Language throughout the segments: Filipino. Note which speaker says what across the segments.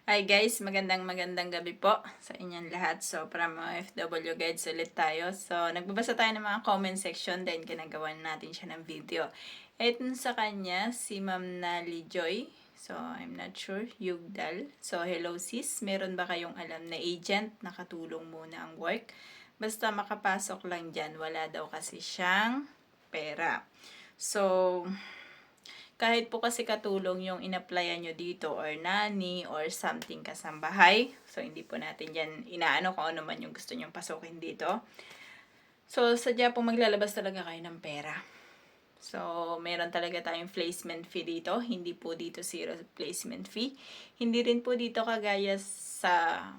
Speaker 1: Hi guys, magandang gabi po sa inyong lahat. So, para mga FW guides ulit tayo. So, nagbabasa tayo ng mga comment section, then ginagawa natin siya ng video. Ito sa kanya, si Ma'am Nali Joy. So, I'm not sure. Yugdal. So, hello sis. Meron ba kayong alam na agent na katulong muna ang work? Basta makapasok lang dyan. Wala daw kasi siyang pera. So, kahit po kasi katulong yung in-applyan nyo dito or nanny or something kasambahay. So, hindi po natin yan inaano kung ano man yung gusto nyong pasukin dito. So, sadya po maglalabas talaga kayo ng pera. So, meron talaga tayong placement fee dito. Hindi po dito zero placement fee. Hindi rin po dito kagaya sa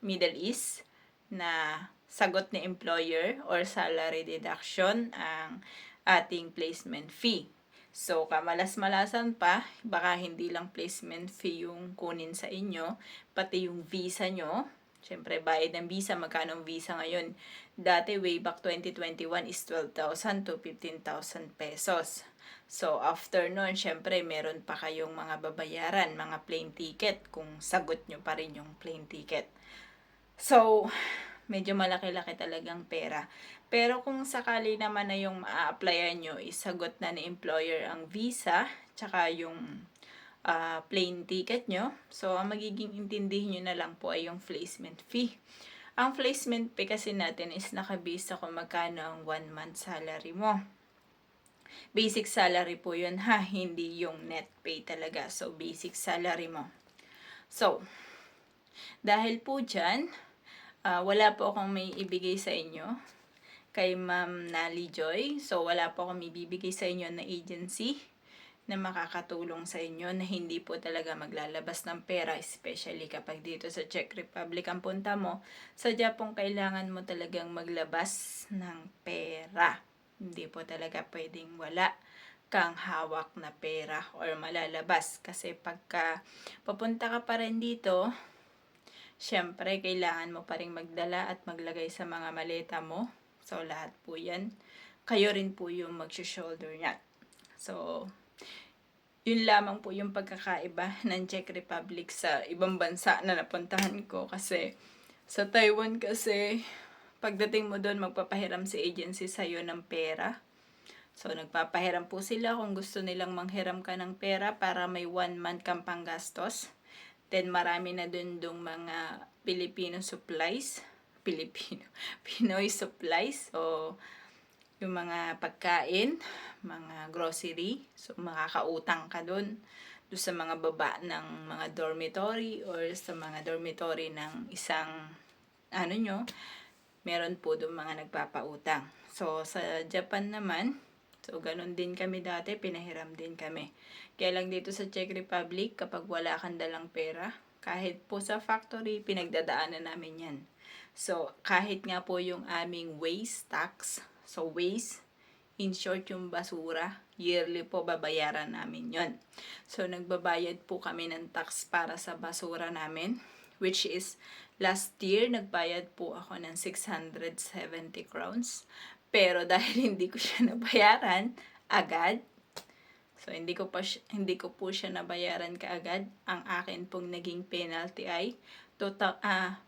Speaker 1: Middle East na sagot ni employer or salary deduction ang ating placement fee. So, kamalas-malasan pa, baka hindi lang placement fee yung kunin sa inyo, pati yung visa nyo. Siyempre, bayad ng visa. Magkano ang visa ngayon? Dati, way back 2021 is 12,000 to 15,000 pesos. So, after nun, syempre, meron pa kayong mga babayaran, mga plane ticket, kung sagot nyo pa rin yung plane ticket. So, medyo malaki-laki talagang pera. Pero kung sakali naman na yung ma-applyan nyo, isagot na ni employer ang visa, tsaka yung plane ticket nyo. So, ang magiging intindihin nyo na lang po ay yung placement fee. Ang placement fee kasi natin is nakabase sa kung magkano ang 1 month salary mo. Basic salary po yun ha, hindi yung net pay talaga. So, basic salary mo. So, dahil po dyan, wala po akong may ibigay sa inyo kay Ma'am Nali Joy. So, wala po akong ibibigay sa inyo na agency na makakatulong sa inyo na hindi po talaga maglalabas ng pera, especially kapag dito sa Czech Republic ang punta mo. Sadya pong kailangan mo talagang maglabas ng pera. Hindi po talaga pwedeng wala kang hawak na pera or malalabas. Kasi pagka papunta ka pa rin dito, syempre, kailangan mo pa rin magdala at maglagay sa mga maleta mo. So, lahat po yan. Kayo rin po yung mag-shoulder niya. So, yun lamang po yung pagkakaiba ng Czech Republic sa ibang bansa na napuntahan ko. Kasi, sa Taiwan kasi, pagdating mo doon, magpapahiram si agency sa'yo ng pera. So, nagpapahiram po sila kung gusto nilang manghiram ka ng pera para may 1 month kang panggastos. Then, marami na dun mga Filipino supplies. Pinoy supplies. So, yung mga pagkain, mga grocery. So, makakautang ka dun sa mga baba ng mga dormitory or sa mga dormitory ng isang, meron po doon mga nagpapautang. So, sa Japan naman, so, ganun din kami dati, pinahiram din kami. Kaya lang dito sa Czech Republic, kapag wala kang dalang pera, kahit po sa factory, pinagdadaanan namin yan. So, kahit nga po yung aming waste tax, so waste, in short yung basura, yearly po babayaran namin yon. So, nagbabayad po kami ng tax para sa basura namin, which is, last year, nagbayad po ako ng 670 crowns. Pero dahil hindi ko siya nabayaran agad, so hindi ko po siya nabayaran kaagad, ang akin pong naging penalty ay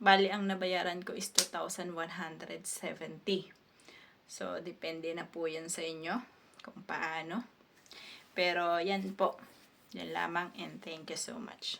Speaker 1: bali ang nabayaran ko is 2,170. So depende na po 'yan sa inyo kung paano. Pero yan po. Yan lamang, and thank you so much.